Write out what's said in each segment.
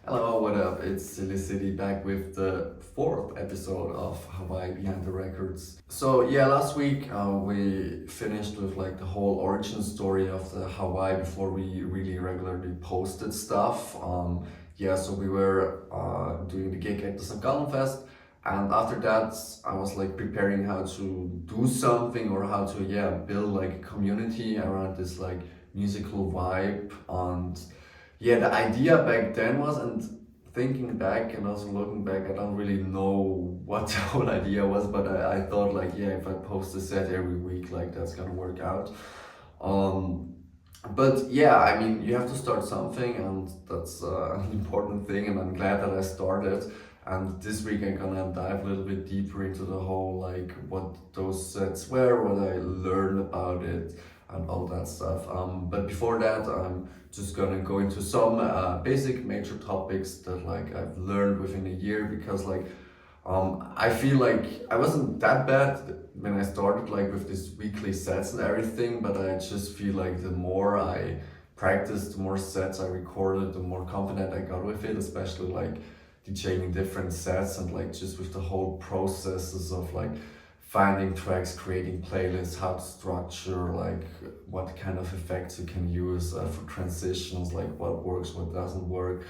Hello, what up? It's Silly City back with the fourth episode of HWY Behind The Recordz. So yeah, last week we finished with like the whole origin story of the HWY before we really regularly posted stuff. So we were doing the gig at the St. Gallen Fest, and after that I was like preparing how to do something or how to build like a community around this like musical vibe. And the idea back then was, and thinking back and also looking back, I don't really know what the whole idea was, but I thought like, if I post a set every week, like that's gonna work out. But yeah, I mean, you have to start something, and that's an important thing, and I'm glad that I started. And this week I'm gonna dive a little bit deeper into the whole, like, what those sets were, what I learned about it, and all that stuff. But before that, I'm just gonna go into some basic major topics that like I've learned within a year, because like I feel like I wasn't that bad when I started like with these weekly sets and everything, but I just feel like the more I practiced, the more sets I recorded, the more confident I got with it, especially like DJing different sets and like just with the whole processes of like finding tracks, creating playlists, how to structure, like what kind of effects you can use for transitions, like what works, what doesn't work.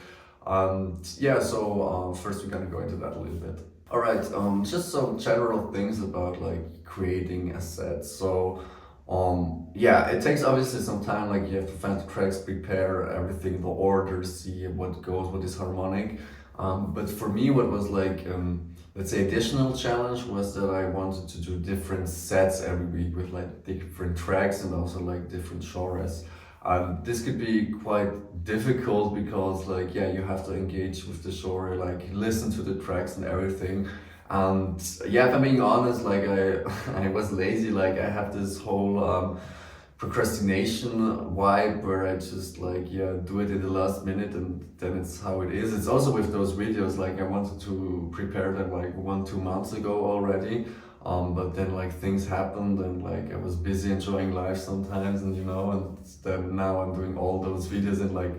First we're gonna go into that a little bit. All right, just some general things about like creating a set. It takes obviously some time, like you have to find the tracks, prepare everything, the order, see what goes, what is harmonic. But for me, what was like, let's say additional challenge was that I wanted to do different sets every week with like different tracks and also like different genres. This could be quite difficult because like, you have to engage with the genre, like listen to the tracks and everything. And if I'm being honest, like I was lazy, like I have this whole procrastination vibe where I just like do it in the last minute, and then it's how it is. It's also with those videos, like I wanted to prepare them like 1-2 months ago already, but then like things happened, and like I was busy enjoying life sometimes, and and then now I'm doing all those videos in like,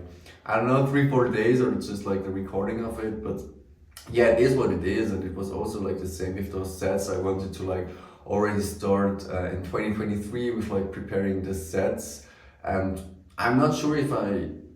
I don't know, 3-4 days, or it's just like the recording of it. But it is what it is. And it was also like the same with those sets. I wanted to like already start in 2023 with like preparing the sets, and I'm not sure if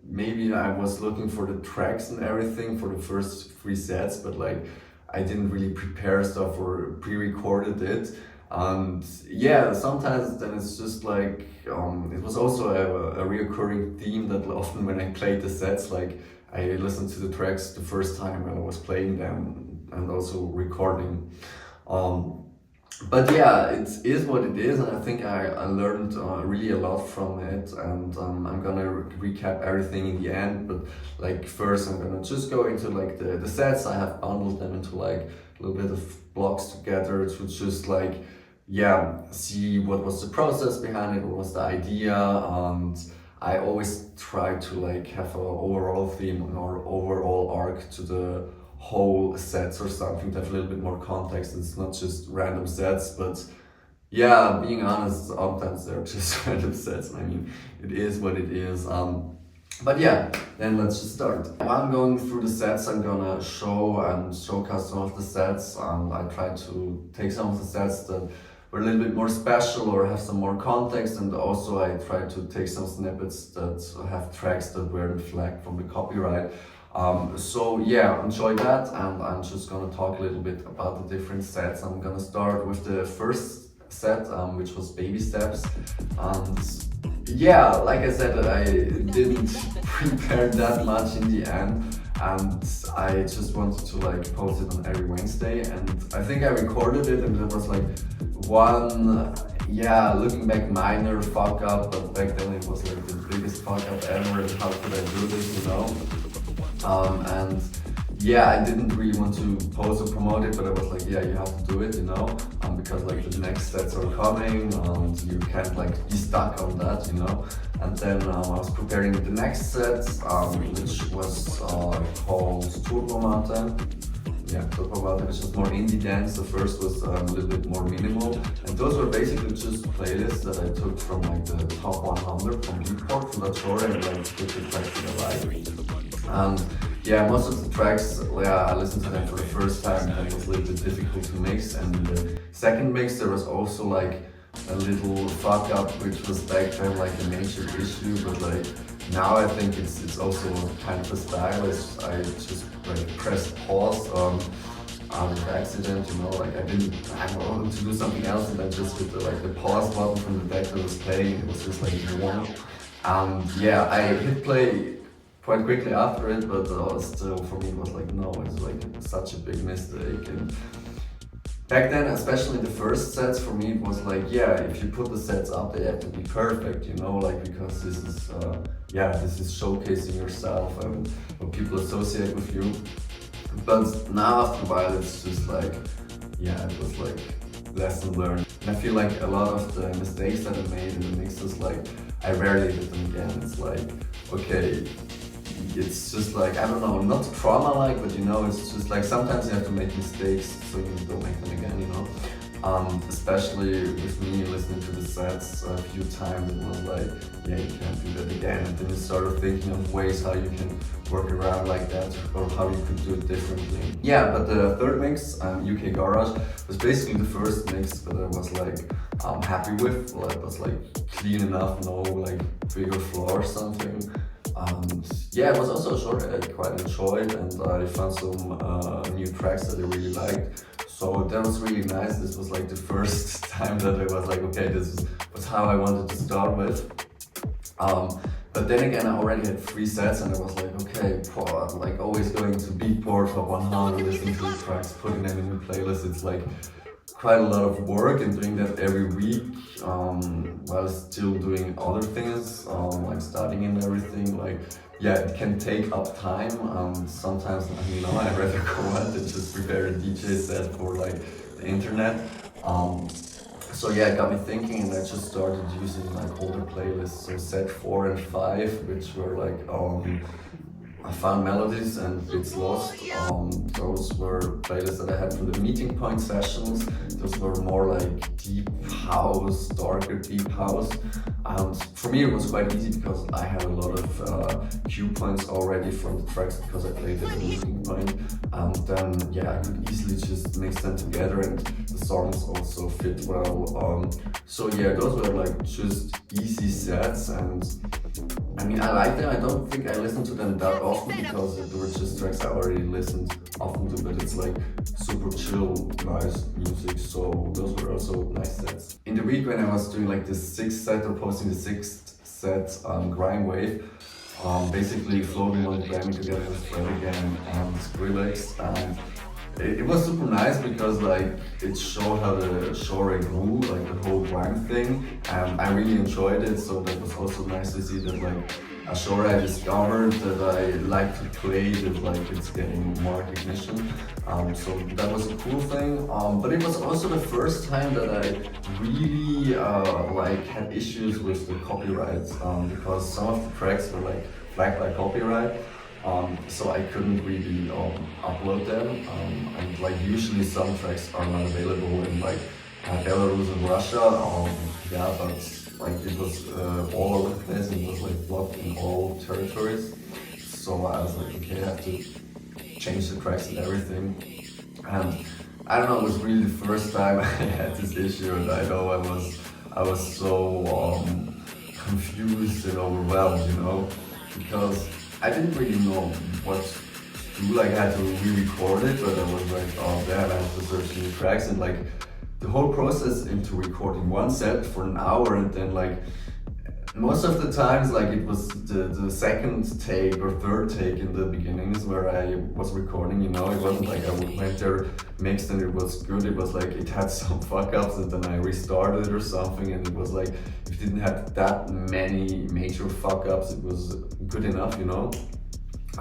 maybe I was looking for the tracks and everything for the first 3 sets, but like I didn't really prepare stuff or pre-recorded it. And sometimes then it's just like it was also a reoccurring theme that often when I played the sets, like I listened to the tracks the first time when I was playing them and also recording. But it is what it is, and I think I learned really a lot from it, and I'm gonna recap everything in the end. But like first I'm gonna just go into like the sets. I have bundled them into like a little bit of blocks together to just like see what was the process behind it, what was the idea. And I always try to like have an overall theme or overall arc to the whole sets or something to have a little bit more context. It's not just random sets, but being honest, sometimes they're just random sets. I mean, it is what it is. Then let's just start. While I'm going through the sets, I'm gonna show and showcase some of the sets. I try to take some of the sets that were a little bit more special or have some more context, and also I try to take some snippets that have tracks that weren't flagged from the copyright. Enjoy that, and I'm just gonna talk a little bit about the different sets. I'm gonna start with the first set, which was Baby Steps. And like I said, I didn't prepare that much in the end, and I just wanted to like post it on every Wednesday, and I think I recorded it, and there was like one looking back minor fuck up, but back then it was like the biggest fuck up ever, and how could I do this, I didn't really want to post or promote it, but I was like, you have to do it, because like the next sets are coming, and you can't like be stuck on that, And then I was preparing the next set, which was called Turbo Mountain. Turbo Mountain, which was more indie dance. The first was a little bit more minimal, and those were basically just playlists that I took from like the top 100 from Beatport, from that genre, and like put it back to the live. And yeah, most of the tracks, yeah, I listened to them for the first time and it was a little bit difficult to mix. And the second mix, there was also like a little fuck up, which was back then like a major issue, but like now I think it's also kind of a style. I just like pressed pause out of accident, you know, like I wanted to do something else and then just hit the pause button from the deck that was playing. It was just like one. Yeah, I hit play quite quickly after it, but still for me it was like, no, it's like such a big mistake. And back then, especially the first sets, for me it was like, yeah, if you put the sets up, they have to be perfect, you know, like because this is this is showcasing yourself and what people associate with you. But now after a while, it's just like, yeah, it was like lesson learned. And I feel like a lot of the mistakes that I made in the mixes, like I rarely did them again. It's like, okay, it's just like, I don't know, not trauma-like, but you know, it's just like sometimes you have to make mistakes so you don't make them again, you know. Especially with me listening to the sets a few times, it was like, yeah, you can't do that again. And then you started thinking of ways how you can work around like that or how you could do it differently. Yeah, but the third mix, UK Garage, was basically the first mix that I was like happy with. Well, it was like clean enough, no like bigger flaw or something. Yeah, it was also a short I quite enjoyed, and I found some new tracks that I really liked. So that was really nice. This was like the first time that I was like, okay, this was how I wanted to start with. But then again, I already had 3 sets and I was like, okay, like always going to Beatport for 100, listening to the tracks, putting them in the playlist. It's like quite a lot of work, and doing that every week while still doing other things, like studying and everything. Like, yeah, it can take up time. Sometimes, you know, I'd rather go out and just prepare a DJ set for like the internet. So yeah, it got me thinking, and I just started using like older playlists. So set 4 and 5, which were like I found melodies and bits lost. Those were playlists that I had from the meeting point sessions. Those were more like deep house, darker deep house. For me it was quite easy because I had a lot of cue points already from the tracks because I played at the meeting point. And then yeah, I could easily just mix them together and the songs also fit well. So yeah, those were like just easy sets, and I mean, I like them. I don't think I listen to them that often because they were just tracks I already listened often to, but it's like super chill, nice music. So those were also nice sets. In the week when I was doing like the 6th set or posting the 6th set Grime Wave, basically floating on Grammy together with Fred again and Skrillex, and it was super nice because like it showed how the genre grew, like the whole grime thing, and I really enjoyed it. So that was also nice to see that like a genre I discovered that I like to play, that like it's getting more recognition. So that was a cool thing. But it was also the first time that I really like had issues with the copyrights, because some of the tracks were like flagged by copyright. So I couldn't really upload them, and like usually some tracks are not available in like Belarus and Russia. Yeah, but like it was all over the place, and it was like blocked in all territories. So I was like, okay, I have to change the tracks and everything. And I don't know, it was really the first time I had this issue, and I know I was so confused and overwhelmed, you know, because I didn't really know what to do. Like I had to re-record it, but I was like, oh damn, I have to search new tracks, and like the whole process into recording one set for an hour, and then like most of the times like it was the second take or third take in the beginnings where I was recording, you know, it wasn't like I went there, mixed and it was good. It was like it had some fuck ups and then I restarted it or something, and it was like if it didn't have that many major fuck ups, it was good enough, you know.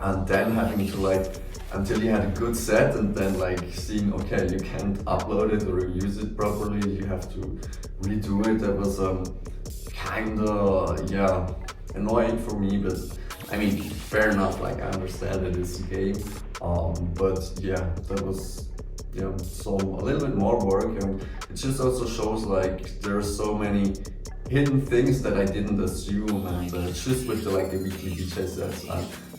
And then having to like until you had a good set, and then like seeing, okay, you can't upload it or use it properly, you have to redo it. That was kinda, yeah, annoying for me, but I mean, fair enough, like I understand it is a game, but yeah, that was, yeah, so a little bit more work, and it just also shows like there are so many hidden things that I didn't assume, and just with the like the weekly DJ sets,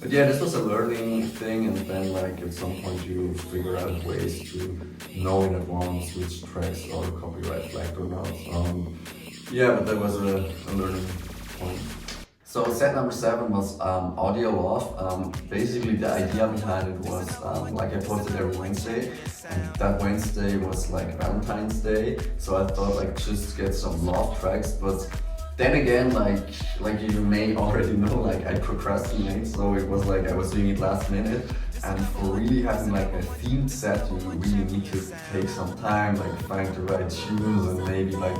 But yeah, this was a learning thing, and then like at some point you figure out ways to know in advance which tracks are copyright flagged or not. Yeah, but that was a learning point. So set number 7 was audio off. Basically the idea behind it was like I posted every Wednesday, and that Wednesday was like Valentine's Day, so I thought like just get some love tracks. But then again, like you may already know, like I procrastinate, so it was like I was doing it last minute. And for really having like a themed set, you really need to take some time, like find the right tunes and maybe like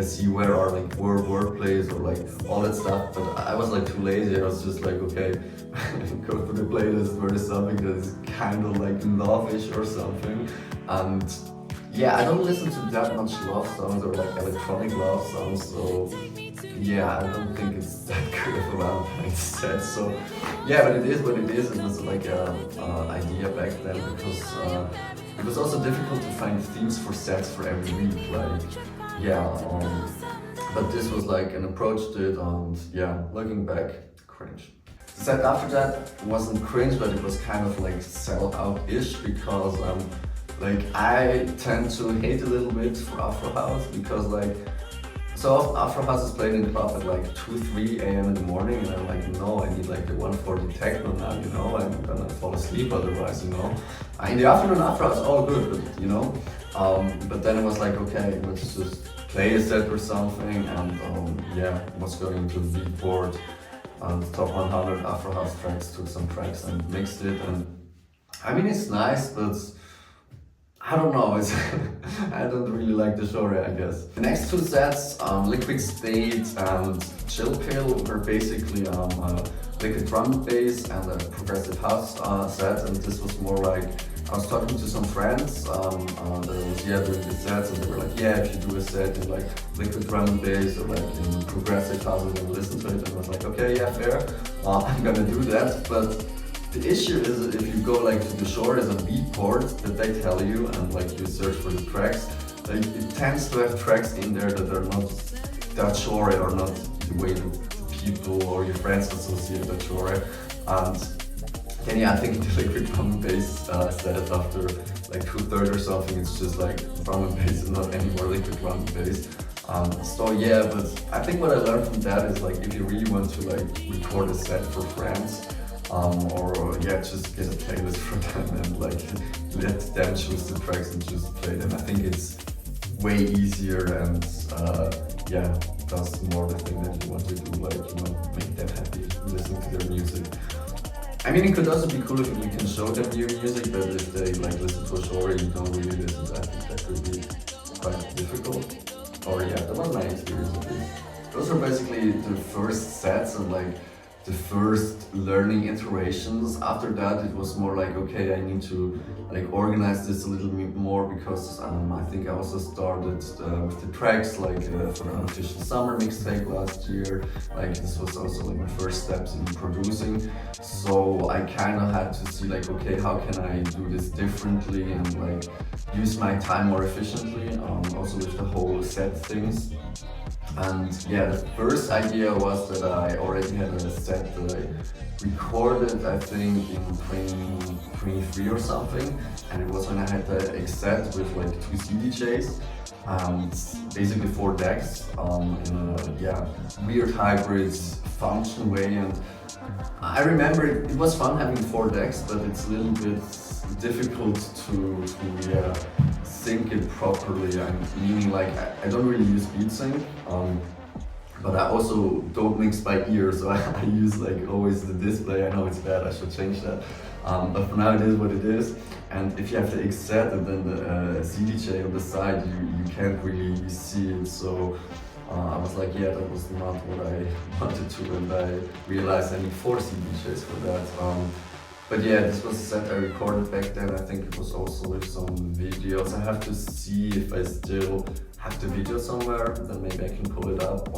see where are like wordplays or like all that stuff. But I was like too lazy. I was just like, okay, go to the playlist where there's something that is kind of like love-ish or something. And yeah, I don't listen to that much love songs or like electronic love songs, so yeah, I don't think it's that good of a Valentine's set. So yeah, but it is what it is. It was like a idea back then, because it was also difficult to find themes for sets for every week. Like yeah, but this was like an approach to it, and yeah, looking back, cringe. The set after that wasn't cringe, but it was kind of like sell-out-ish, because like I tend to hate a little bit for Afro House, because like, so Afro House is played in the club at like 2-3 a.m. in the morning, and I'm like, no, I need like the 140 techno now, you know, I'm gonna fall asleep otherwise, you know. In the afternoon Afro House, all good, but you know. But then it was like, okay, let's just play a set or something, and yeah, was going to the Beatport and top 100 Afro House tracks, took some tracks and mixed it, and I mean it's nice, but I don't know, it's I don't really like the genre, I guess. The next 2 sets, Liquid State and Chill Pill, were basically liquid drum and bass and a progressive house set, and this was more like, I was talking to some friends that was doing the sets, and they were like, yeah, if you do a set in like liquid drum and bass or like in progressive house, I'm gonna listen to it. And I was like, okay, yeah, fair, I'm gonna do that. But the issue is, if you go like to the shore, there's a Beatport that they tell you, and like you search for the tracks, like it tends to have tracks in there that are not that genre, or not the way that people or your friends associate that genre. And then yeah, I think the liquid drum and bass set after like 2/3 or something, it's just like drum and bass and not anymore liquid drum and bass. So yeah, but I think what I learned from that is like, if you really want to like record a set for friends, or yeah, just get a playlist for them and like let them choose the tracks and just play them. I think it's way easier, and yeah, does more the thing that you want to do, like, you know, make them happy, listen to their music. I mean, it could also be cool if we can show them new music, but if they like listen to a genre you don't really listen to, I think that could be quite difficult. Or yeah, that was my experience at least. Those were basically the first sets and like the first learning iterations. After that it was more like, okay, I need to like organize this a little bit more, because I think I also started with the tracks like for the Unofficial Summer mixtape last year. Like this was also like my first steps in producing, so I kind of had to see like, okay, how can I do this differently and like use my time more efficiently, also with the whole set things. And yeah, the first idea was that I already had a set that I recorded, I think in 2023 or something, and it was when I had the set with like 2 CDJs and basically 4 decks in a weird hybrid function way. And I remember it was fun having 4 decks, but it's a little bit difficult to sync it properly. Meaning like I don't really use BeatSync, but I also don't mix by ear, so I use like always the display. I know it's bad, I should change that, but for now it is what it is. And if you have the X set and then the CDJ on the side, you can't really see it. So I was like, yeah, that was not what I wanted to, and I realized I need 4 CDJs for that. But yeah, this was a set I recorded back then. I think it was also with some videos. I have to see if I still have the video somewhere, then maybe I can pull it up.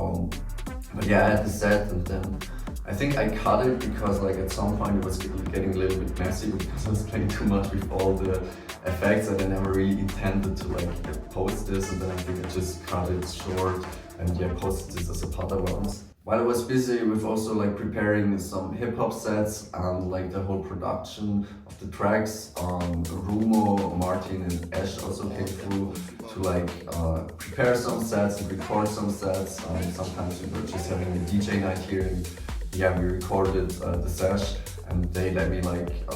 But yeah, I had the set, and then I think I cut it because like at some point it was getting a little bit messy because I was playing too much with all the effects, and I never really intended to like post this, and then I think I just cut it short and yeah, posted this as a PADAWANZ. While I was busy with also like preparing some hip hop sets and like the whole production of the tracks, Rumo, Martin, and Ash also came through to like prepare some sets and record some sets. Sometimes we were just having a DJ night here, and yeah, we recorded the sesh, and they let me like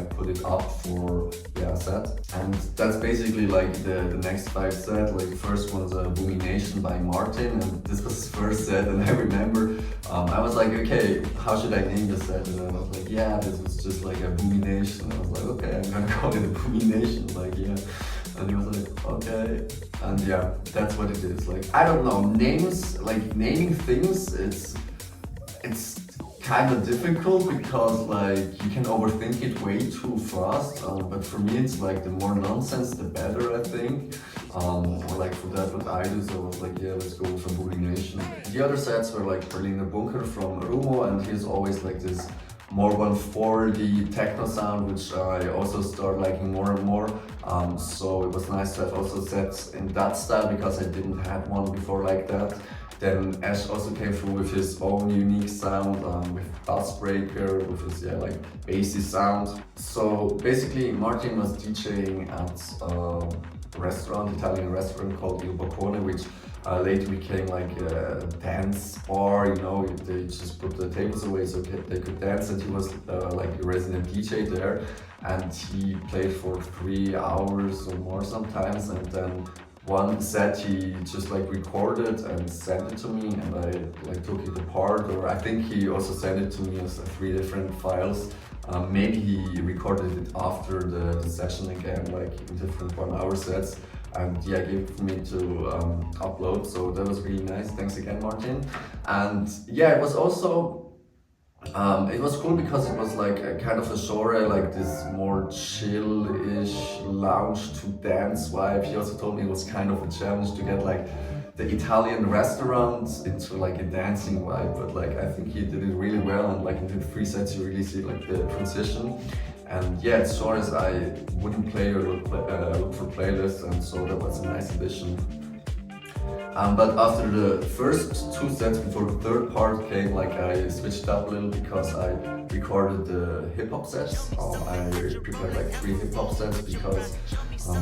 put it up for a set. And that's basically like the next 5 sets. Like the first one was Boomy Nation by Martin, and this was his first set. And I remember I was like, okay, how should I name the set? And I was like, yeah, this was just like a Boomy Nation. I was like, okay, I'm gonna call it a Boomy Nation. Like, yeah. And he was like, okay. And yeah, that's what it is. Like, I don't know, names, like naming things, it's kind of difficult because like you can overthink it way too fast, but for me it's like the more nonsense the better, I think. Or like for that what I do, so I was like, yeah, let's go for Booty Nation. The other sets were like Berliner Bunker from Rumo, and he's always like this more 140 techno sound, which I also start liking more and more. So it was nice to have also sets in that style because I didn't have one before like that. Then Ash also came through with his own unique sound, with bass breaker, with his like bassy sound. So basically Martin was DJing at a restaurant, Italian restaurant called Il Boccone, which later became like a dance bar, you know, they just put the tables away so they could dance, and he was like a resident DJ there, and he played for 3 hours or more sometimes, and then one set he just like recorded and sent it to me, and I like took it apart, or I think he also sent it to me as 3 different files. Maybe he recorded it after the session again, like in different 1-hour sets, and yeah, gave it me to upload. So that was really nice. Thanks again, Martin. And yeah, it was also it was cool because it was like a kind of a genre, like this more chill-ish lounge to dance vibe. He also told me it was kind of a challenge to get like the Italian restaurants into like a dancing vibe, but like I think he did it really well, and like in the 3 sets you really see like the transition. And yeah, it's genres I wouldn't play or look for playlists, and so that was a nice addition. But after the first 2 sets, before the third part came, like I switched up a little because I recorded the hip-hop sets. I prepared like 3 hip-hop sets because,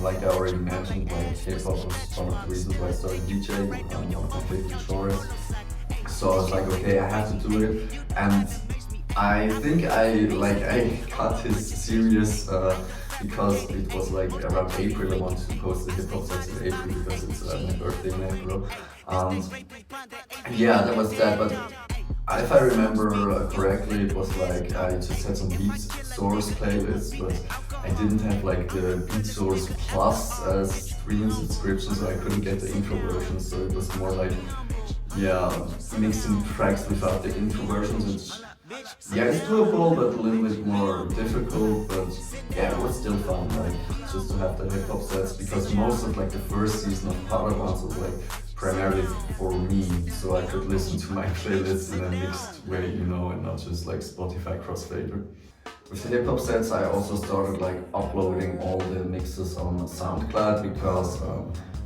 like I already mentioned, like hip-hop was one of the reasons why I started DJing, one of my favorite genres. So I was like, okay, I have to do it. And I think I got this serious because it was like around April. I wanted to post the hip hop sets in April because it's my birthday in April. Yeah, that was that. But if I remember correctly, it was like I just had some Beat Source playlists, but I didn't have like the Beat Source Plus stream subscription, so I couldn't get the intro version. So it was more like, yeah, mixing tracks without the intro versions, which, yeah, it's doable, but a little bit more difficult. But yeah, it was still fun, like just to have the hip hop sets, because most of like the first season of PADAWANZ was like primarily for me, so I could listen to my playlists in a mixed way, you know, and not just like Spotify crossfader. With the hip hop sets, I also started like uploading all the mixes on SoundCloud because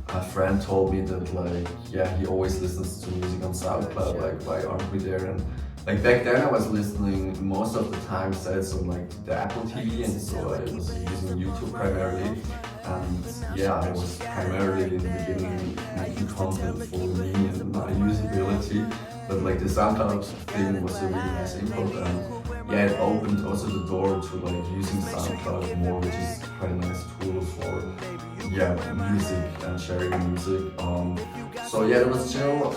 a friend told me that like, yeah, he always listens to music on SoundCloud, like why aren't we there? And like back then I was listening most of the time sets on like the Apple TV, and so I was using YouTube primarily. And yeah, I was primarily in the beginning making content for me and my usability, but like the SoundCloud thing was a really nice input, and yeah, it opened also the door to like using SoundCloud more, which is quite a nice tool for music and sharing music. So yeah, it was chill,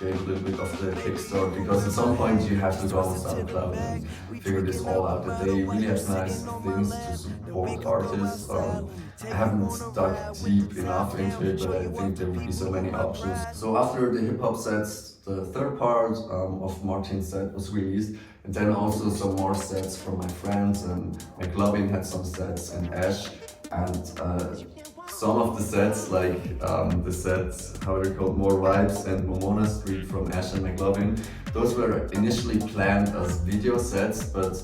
gave a little bit of the kickstart, because at some point you have to go on SoundCloud and figure this all out, that they really have nice things to support artists. I haven't dug deep enough into it, but I think there will be so many options. So after the hip hop sets, the third part of Martin's set was released, and then also some more sets from my friends, and McLovin had some sets, and Ash, and some of the sets, like the sets, how they're called, More Vibes and Momona Street from Ash and McLovin, those were initially planned as video sets, but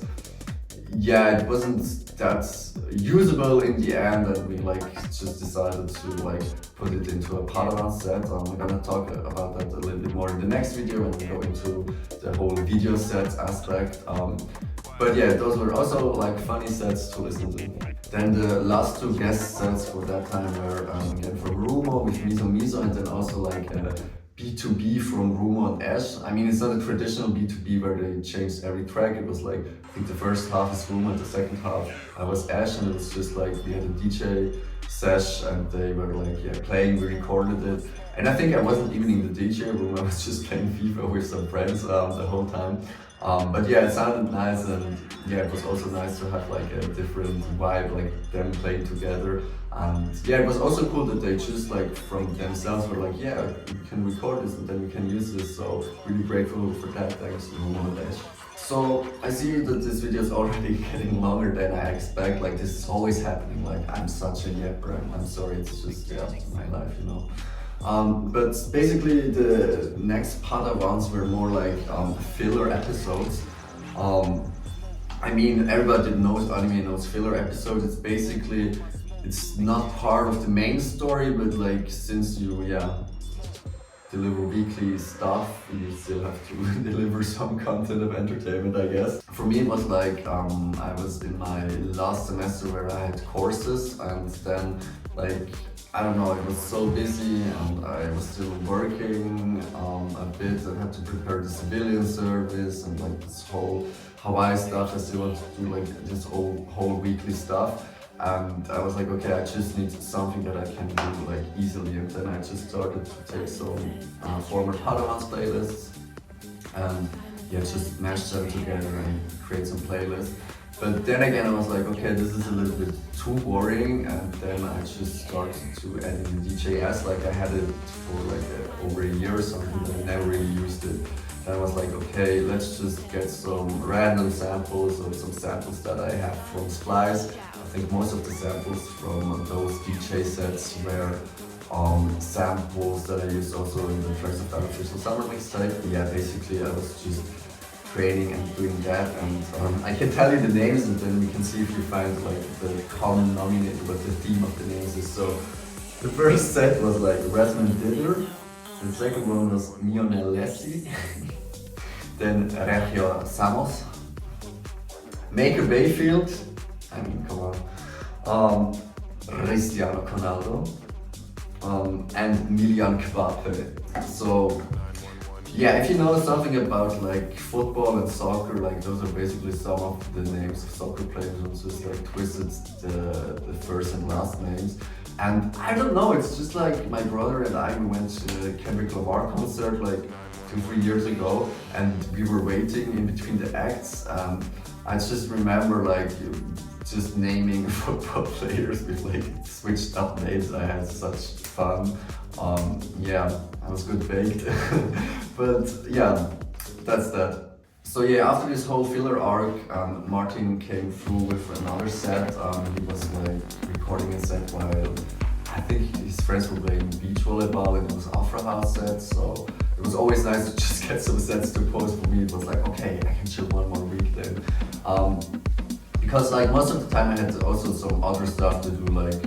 yeah, it wasn't that usable in the end, and we like just decided to like put it into a Padawan set. We're gonna talk about that a little bit more in the next video when we go into the whole video sets aspect. But yeah, those were also like funny sets to listen to. Then the last two guest sets for that time were again from Rumo with Miso Miso, and then also like B2B from Rumo and Ash. I mean, it's not a traditional B2B where they changed every track. It was like, I think the first half is Rumo and the second half was Ash, and it was just like we had a DJ sesh and they were like, yeah, playing, we recorded it. And I think I wasn't even in the DJ room, I was just playing FIFA with some friends the whole time. But yeah, it sounded nice, and yeah, it was also nice to have like a different vibe, like them playing together. And yeah, it was also cool that they just like from themselves were like, yeah, we can record this and then we can use this. So really grateful for that. Thanks to Dash. So I see that this video is already getting longer than I expect. Like this is always happening. Like I'm such a yapper. I'm sorry. It's just my life, you know. But basically the next Padawans were more like filler episodes. I mean, everybody knows anime knows filler episodes. It's basically, it's not part of the main story, but like since you deliver weekly stuff, you still have to deliver some content of entertainment, I guess. For me, it was like I was in my last semester where I had courses, and then like I don't know, I was so busy and I was still working a bit. I had to prepare the civilian service and like this whole HWY stuff. I still want to do like this whole weekly stuff. And I was like, okay, I just need something that I can do like easily. And then I just started to take some former Padawans playlists and yeah, just mash them together and create some playlists. But then again, I was like, okay, this is a little bit too boring, and then I just started to add in DJS. Like I had it for like over a year or something, but I never really used it. And I was like, okay, let's just get some random samples or some samples that I have from Splice. I think most of the samples from those DJ sets were samples that I used also in the tracks of the Unofficial Summer mixtape. Yeah, basically I was just training and doing that, and I can tell you the names and then we can see if you find like the common denominator, what the theme of the names is. So the first set was like Resman Diddler, the second one was Mionelesi, then Regio Samos, Maker Bayfield, I mean come on, Cristiano Ronaldo, and Milian Kvape. So yeah, if you know something about like football and soccer, like those are basically some of the names of soccer players, and just like twisted the first and last names. And I don't know, it's just like my brother and I, we went to a Kendrick Lamar concert like 2-3 years ago, and we were waiting in between the acts. I just remember like just naming football players with like switched up names. I had such fun. Yeah, I was good baked. But yeah, that's that. So yeah, after this whole filler arc, Martin came through with another set. He was like recording a set while I think his friends were playing beach volleyball, and it was Afro House set. So it was always nice to just get some sets to post. For me, it was like, okay, I can chill one more week then. Because like most of the time I had also some other stuff to do, like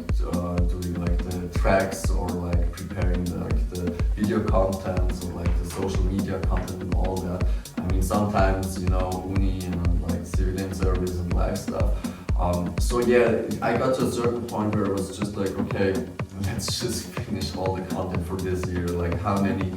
doing like the tracks or like preparing the video content or like the social media content and all that. I mean, sometimes, you know, uni and like civilian service and live stuff. So yeah, I got to a certain point where it was just like, okay, let's just finish all the content for this year. Like how many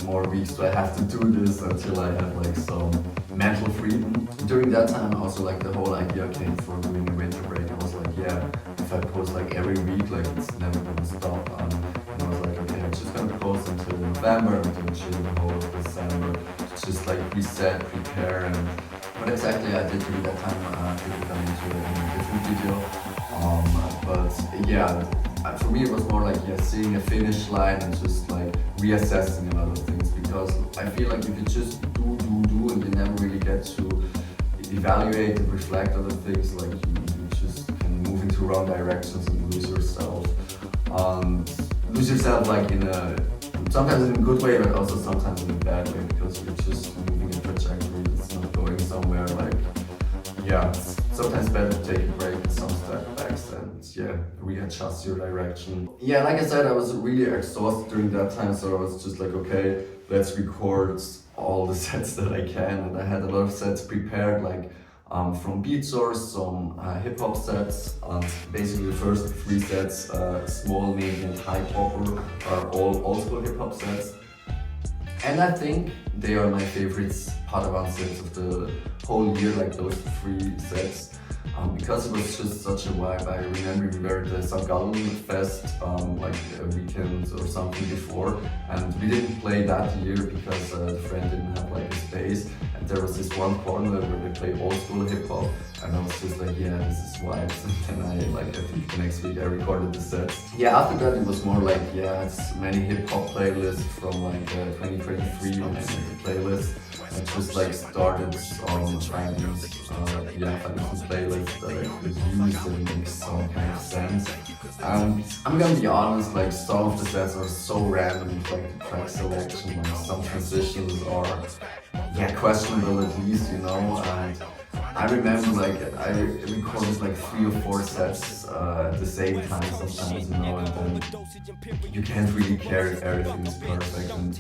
more weeks do I have to do this until I have like some mental freedom? During that time also like the whole idea came for doing a winter break. I was like, yeah, if I post like every week, like it's never gonna stop. And I was like, okay, I'm just gonna post until November, I'm gonna chill the whole of December, just like reset, prepare. And what exactly I did during that time, I think we'll come into in a different video. But yeah, for me it was more like seeing a finish line and just like reassessing a lot of things, because I feel like if you just do and you never really get to evaluate and reflect on the things, like you just can move into wrong directions and lose yourself. Lose yourself like in a, sometimes in a good way, but also sometimes in a bad way, because you're just moving a trajectory that's not going somewhere. Like yeah, sometimes better to take a break and some step backs and yeah, readjust your direction. Yeah, like I said, I was really exhausted during that time, so I was just like, okay, let's record all the sets that I can, and I had a lot of sets prepared, like from beat source, some hip hop sets, and basically the first 3 sets, small, medium, high popper, are all old school hip hop sets. And I think they are my favorites Padawan sets of the whole year, like those 3 sets. Because it was just such a vibe. I remember we were at the St. Gallen Fest like a weekend or something before, and we didn't play that year because the friend didn't have like a space, and there was this one corner where they play old school hip hop, and I was just like, yeah, this is vibes. And then I think the next week I recorded the sets. Yeah, after that it was more like, yeah, it's many hip hop playlists from like 2023 when I made the playlist. I just like started on finding some playlists that I could use and make some kind of sense. And I'm gonna be honest, like some of the sets are so random with like the track selection, like some transitions are questionable at least, you know. And I remember like I recorded like 3 or 4 sets at the same time sometimes, you know, and then you can't really care if everything is perfect. And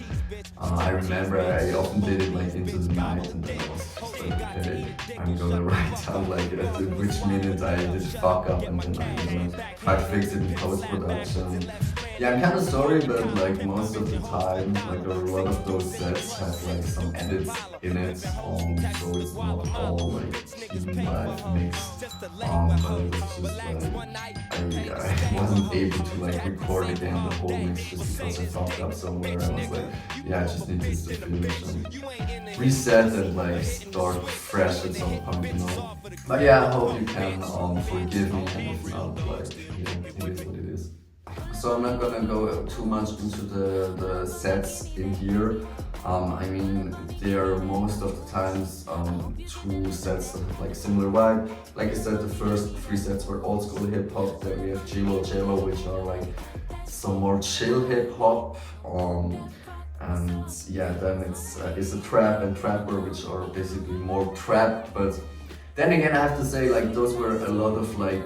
I remember I often did it like into the night, and then I was just like, okay, I'm gonna write down like at which minute I did fuck up, and then I'm gonna try to fix it in post-production. Yeah, I'm kind of sorry, but like most of the time, like a lot of those sets have like some edits in it, so it's not all like clean live mixed. But it was just like I wasn't able to like record again the whole mix just because I fucked up somewhere. I was like, yeah, I just need to finish and reset and like start fresh at some point, you know. But yeah, I hope you can forgive me, and if not, like, yeah, it is what it is. So I'm not gonna go too much into the sets in here. I mean, they are most of the times 2 sets that have like similar vibe. Like I said, the first 3 sets were old school hip hop. Then we have HWY, which are like some more chill hip hop. And yeah, then it's a trap and trapper, which are basically more trap. But then again, I have to say, like, those were a lot of like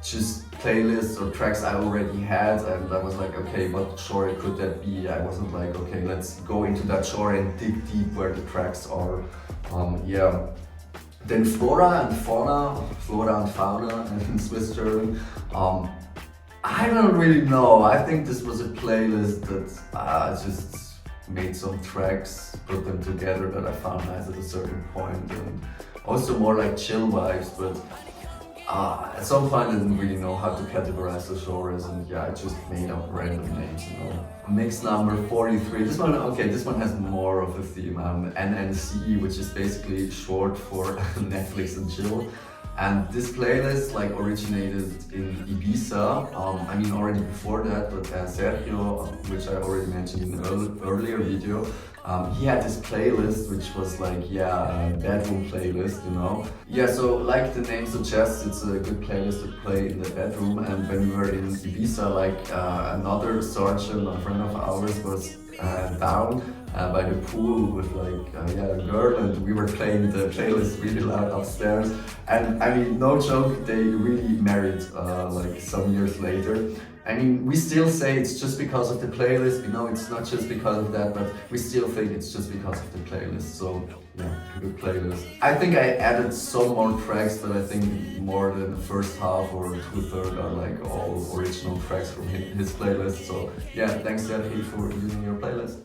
just playlists or tracks I already had, and I was like, okay, what genre could that be? I wasn't like, okay, let's go into that genre and dig deep where the tracks are. Yeah. Then flora and fauna in Swiss German. I don't really know. I think this was a playlist that I just made some tracks, put them together that I found nice at a certain point, and also more like chill vibes, but at some point I didn't really know how to categorize the genres, and yeah, I just made up random names, you know. Mix number 43, this one has more of a theme, NNC, which is basically short for Netflix and chill. And this playlist like originated in Ibiza, I mean already before that, but Sergio, which I already mentioned in an earlier video, he had this playlist which was like, a bedroom playlist, you know. Yeah, so like the name suggests, it's a good playlist to play in the bedroom. And when we were in Ibiza, like another sergeant, a friend of ours, was down by the pool with like a girl, and we were playing the playlist really loud upstairs. And I mean, no joke, they really married like some years later. I mean, we still say it's just because of the playlist, you know, it's not just because of that, but we still think it's just because of the playlist. So yeah, good playlist. I think I added some more tracks, but I think more than the first half or 2/3 are like all original tracks from his playlist. So yeah, thanks Sergio for using your playlist.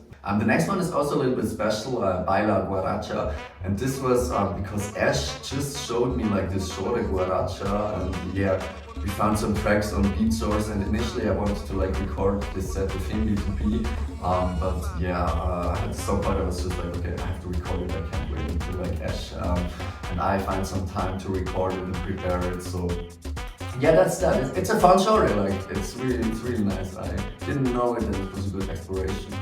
The next one is also a little bit special, Baila Guaracha, and this was because Ash just showed me like this short guaracha, and yeah, we found some tracks on Beat Source, and initially I wanted to like record this set with him, B2B, but yeah, at some point I was just like, okay, I have to record it, I can't wait until like Ash, and I find some time to record it and prepare it, so yeah, that's that. It's a fun genre, like it's really nice. I didn't know it, and it was a good exploration.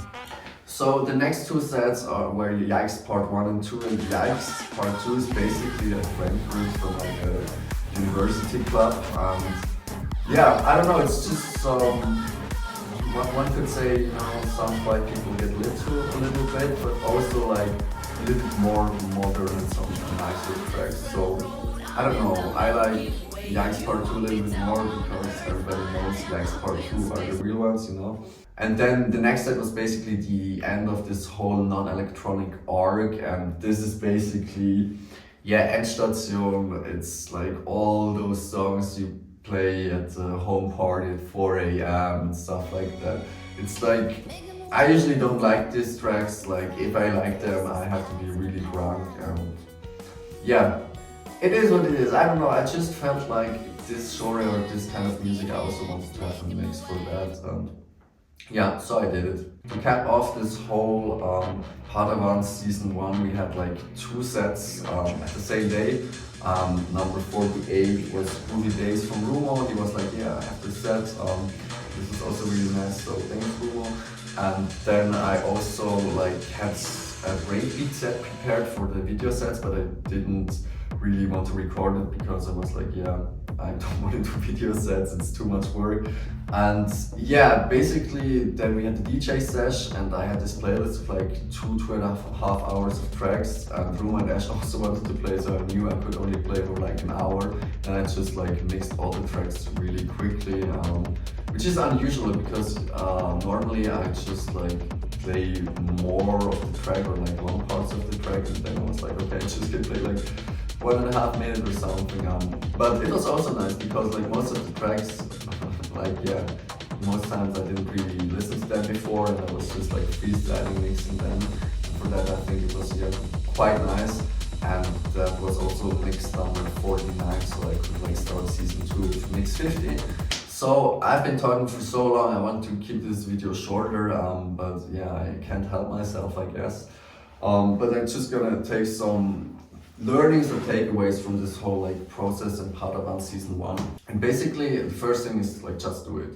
So the next 2 sets were Yikes Part 1 and 2, and Yikes Part 2 is basically a friend group from like a university club, and yeah, I don't know, it's just one could say, you know, some white people get lit to a little bit, but also like a little bit more modern and some nicer tracks. So I don't know, I like Yikes Part 2 a little bit more because everybody knows Yikes Part 2 are the real ones, you know. And then the next set was basically the end of this whole non-electronic arc, and this is basically, yeah, Endstation. It's like all those songs you play at the home party at 4 a.m. and stuff like that. It's like, I usually don't like these tracks, like if I like them I have to be really drunk. Yeah, it is what it is. I don't know, I just felt like this genre or this kind of music I also wanted to have a mix for that. Yeah, so I did it. To cap off this whole Padawanz season 1, we had like 2 sets at the same day. Number 48 was Groovy Days from Rumo. He was like, yeah, I have this set. This is also really nice, so thanks Rumo. And then I also like had a breakbeat set prepared for the video sets, but I didn't really want to record it because I was like, yeah, I don't want to do video sets, it's too much work. And yeah, basically then we had the DJ sesh and I had this playlist of like 2.5 hours of tracks, and Rumo and Ash also wanted to play, so I knew I could only play for like an hour, and I just like mixed all the tracks really quickly, which is unusual because normally I just like play more of the track or like long parts of the track, and then I was like, okay, I just can play like 1.5 minutes or something. But it was also nice because like most of the tracks, like yeah, most times I didn't really listen to them before, and I was just like freestyling, mixing them. And for that I think it was, yeah, quite nice. And that was also mix number 49, so I could like start season 2 with mix 50. So I've been talking for so long, I want to keep this video shorter, but yeah, I can't help myself, I guess. But I'm just gonna take some learnings or takeaways from this whole like process in Padawanz season 1. And basically the first thing is like, just do it.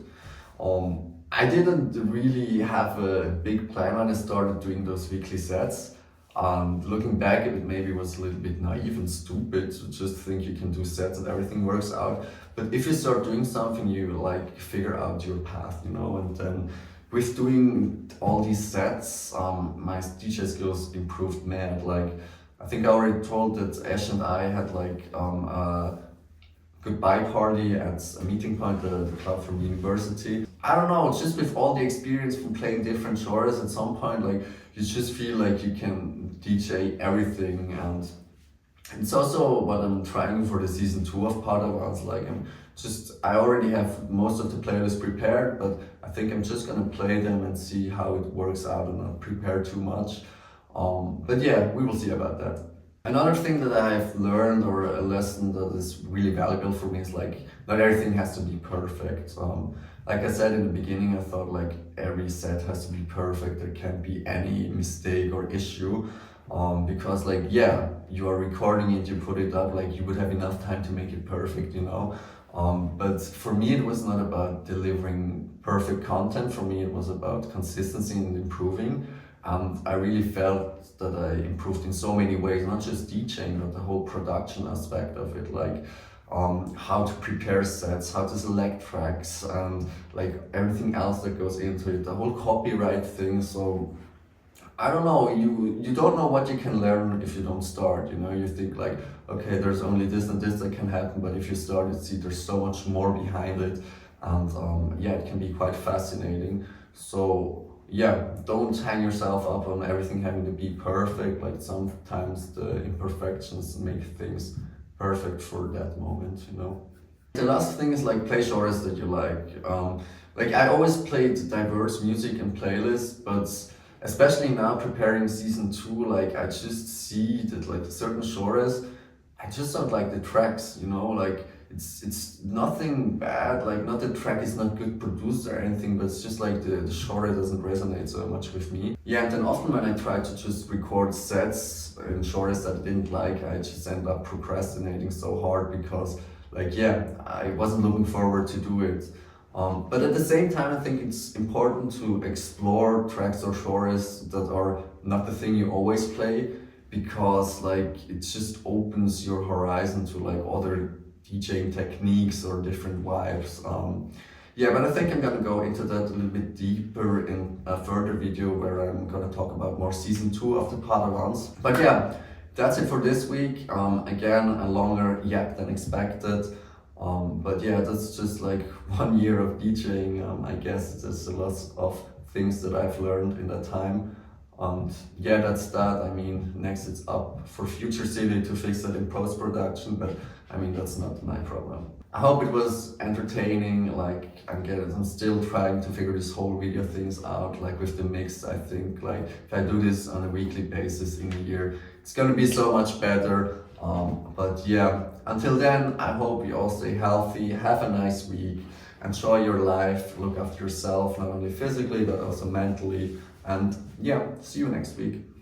I didn't really have a big plan when I started doing those weekly sets. Looking back, it maybe was a little bit naive and stupid to just think you can do sets and everything works out. But if you start doing something, you like figure out your path, you know. And then with doing all these sets, my DJ skills improved mad. Like, I think I already told that Ash and I had like a goodbye party at a meeting point, the club from university. I don't know, just with all the experience from playing different genres, at some point like you just feel like you can DJ everything. And it's also what I'm trying for the season 2 of Padawanz. Like I already have most of the playlists prepared, but I think I'm just gonna play them and see how it works out and not prepare too much. But yeah, we will see about that. Another thing that I've learned, or a lesson that is really valuable for me, is like, not everything has to be perfect. Like I said in the beginning, I thought like every set has to be perfect, there can't be any mistake or issue. Because like, yeah, you are recording it, you put it up, like you would have enough time to make it perfect, you know. But for me it was not about delivering perfect content. For me it was about consistency and improving. I really felt that I improved in so many ways, not just DJing, but the whole production aspect of it, like how to prepare sets, how to select tracks, and like everything else that goes into it, the whole copyright thing. So I don't know, you don't know what you can learn if you don't start, you know. You think like, okay, there's only this and this that can happen, but if you start, you see there's so much more behind it, and yeah, it can be quite fascinating. So yeah, don't hang yourself up on everything having to be perfect. Like sometimes the imperfections make things perfect for that moment, you know. The last thing is like, play genres that you like. Like I always played diverse music and playlists, but especially now preparing season 2, like I just see that like certain genres, I just don't like the tracks, you know. Like it's nothing bad, like not the track is not good produced or anything, but it's just like the genre doesn't resonate so much with me. Yeah, and then often when I try to just record sets in genres that I didn't like, I just end up procrastinating so hard because like, yeah, I wasn't looking forward to do it. But at the same time, I think it's important to explore tracks or genres that are not the thing you always play, because like it just opens your horizon to like other DJing techniques or different vibes. Yeah, but I think I'm gonna go into that a little bit deeper in a further video where I'm gonna talk about more season 2 of the Padawanz. But yeah, that's it for this week. Again, a longer yet than expected. But yeah, that's just like 1 year of DJing. I guess there's a lot of things that I've learned in that time. And yeah, that's that. I mean, next it's up for Future City to fix that in post-production, but I mean, that's not my problem. I hope it was entertaining. Like, I'm still trying to figure this whole video things out, like with the mix. I think like if I do this on a weekly basis in a year, it's gonna be so much better. But yeah, until then, I hope you all stay healthy, have a nice week, enjoy your life, look after yourself, not only physically, but also mentally. And yeah, see you next week.